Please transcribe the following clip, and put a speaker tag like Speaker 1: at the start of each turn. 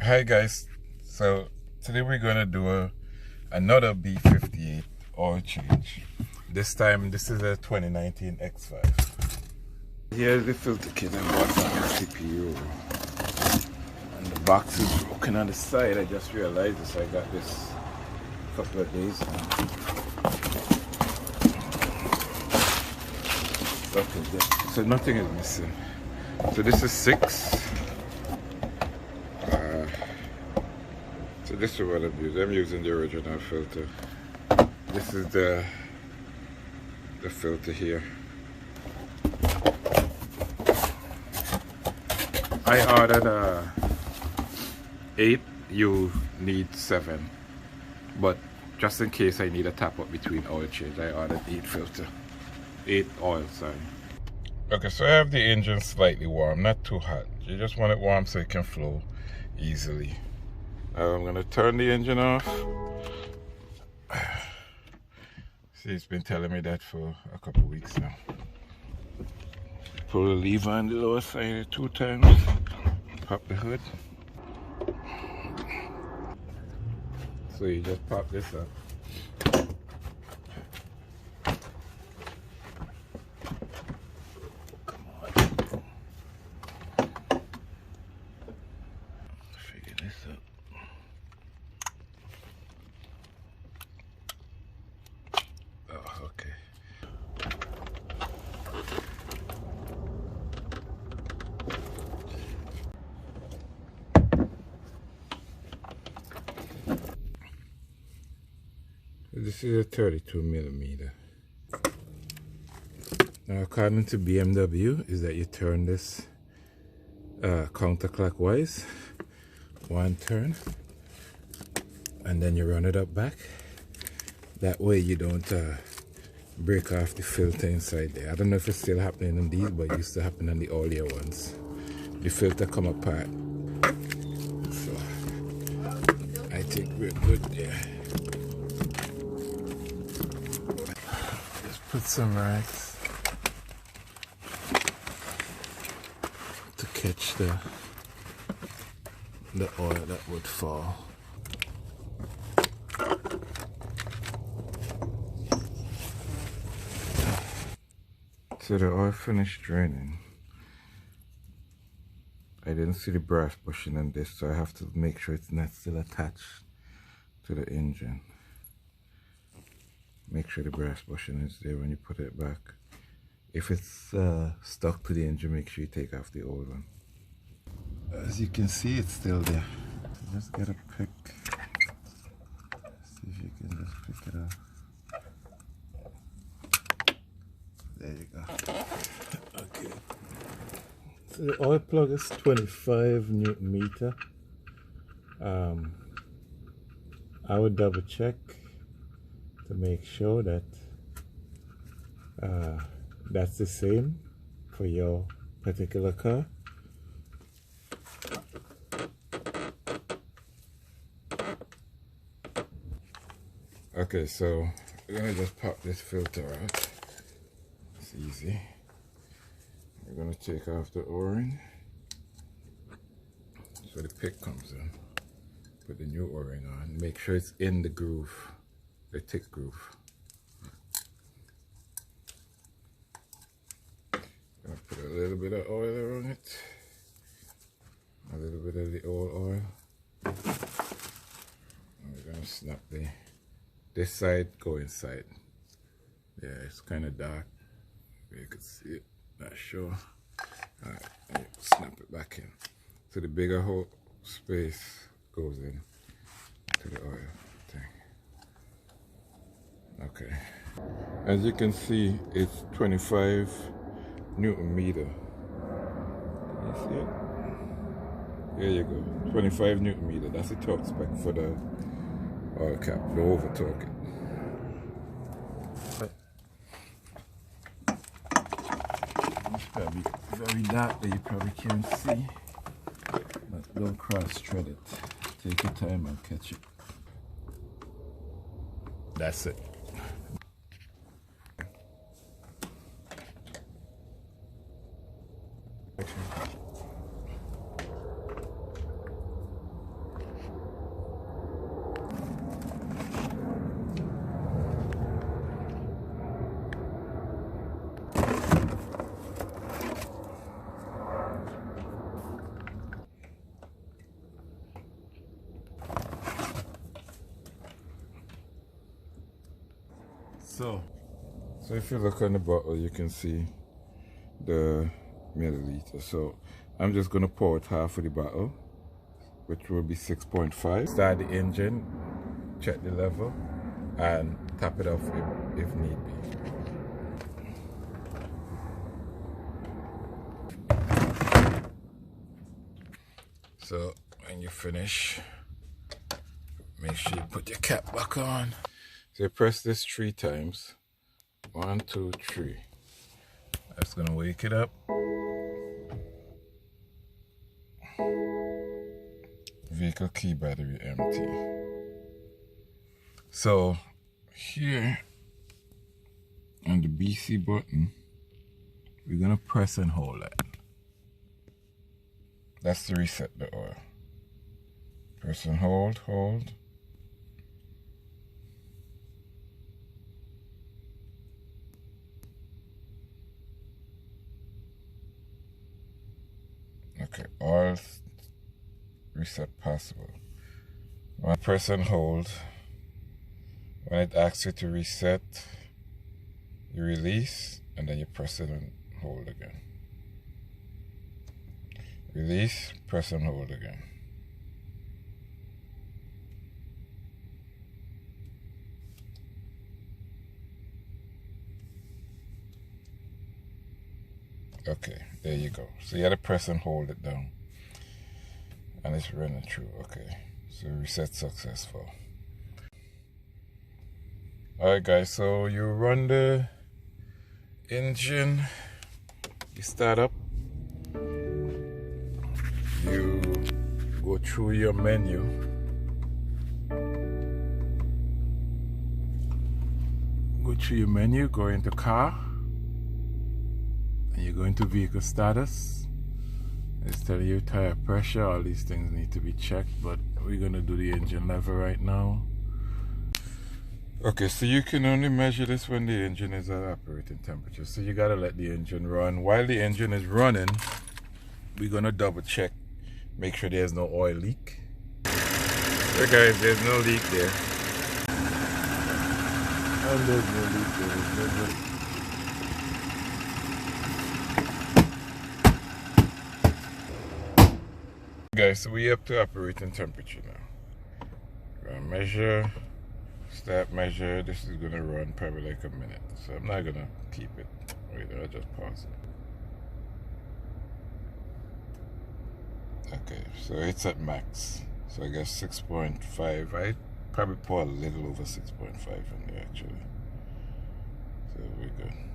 Speaker 1: Hi guys, so today we're going to do another B58 oil change. This time this is a 2019 X5. Here's the filter kit I bought from the CPU. And the box is broken on the side. I just realized this. I got this a couple of days now. Okay, so nothing is missing. So this is 6. So this is what I'm using. I'm using the original filter. This is the filter here. I ordered 8. You need 7, but just in case I need a top up between oil change, I ordered 8 oil, sorry. Okay, so I have the engine slightly warm, not too hot. You just want it warm so it can flow easily. I'm gonna turn the engine off. See, it's been telling me that for a couple of weeks now. Pull the lever on the lower side 2 times. Pop the hood. So you just pop this up. This is a 32mm. Now, according to BMW, is that you turn this counterclockwise, 1 turn, and then you run it up back. That way you don't break off the filter inside there. I don't know if it's still happening on these, but it used to happen on the earlier ones. The filter come apart. So I think we're good there. Put some rags to catch the oil that would fall. So the oil finished draining. I didn't see the brass bushing on this, so I have to make sure it's not still attached to the engine. Make sure the brass bushing is there when you put it back. If it's stuck to the engine, make sure you take off the old one. As you can see, it's still there. Just get a pick. See if you can just pick it up. There you go. Okay. So the oil plug is 25 Newton meter. I would double check to make sure that that's the same for your particular car. Okay, so we're gonna just pop this filter out. It's easy. We're gonna take off the O-ring so the pick comes in. Put the new O-ring on. Make sure it's in the groove. The thick groove. Gonna put a little bit of oil on it, a little bit of the old oil. And we're gonna snap this side, go inside. Yeah, it's kind of dark. You can see it, not sure. Alright, snap it back in. So the bigger hole space goes in to the oil thing. Okay, as you can see, it's 25 Newton meter. Can you see it? There you go, 25 Newton meter. That's the torque spec for the oil cap. Don't over torque it. It's probably very dark that you probably can't see, but don't cross thread it. Take your time and catch it. That's it. So if you look on the bottle, you can see the milliliter. So I'm just gonna pour it half of the bottle, which will be 6.5. Start the engine, check the level, and tap it off if need be. So when you finish, make sure you put your cap back on. So you press this 3 times. 1, 2, 3. That's gonna wake it up. Vehicle key battery empty. So here on the BC button, we're gonna press and hold that. That's to reset the oil. Press and hold. Okay, oil reset possible. One press and hold. When it asks you to reset, you release and then you press it and hold again. Release, press and hold again. Okay, there you go. So you gotta press and hold it down. And it's running through. Okay, so reset successful. Alright guys, so you run the engine, you start up, you go through your menu, go into car, and you go into vehicle status. It's telling you tire pressure, all these things need to be checked, but we're gonna do the engine level right now. Okay, so you can only measure this when the engine is at operating temperature. So you gotta let the engine run. While the engine is running, we're gonna double check, make sure there's no oil leak. So guys, there's no leak there. And there's no leak there. Guys, so we're up to operating temperature now. Gonna measure. Start measure. This is gonna run probably like a minute, so I'm not gonna keep it. Wait, I'll just pause it. Okay, so it's at max. So I guess 6.5. I probably pour a little over 6.5 in there actually. So we're good.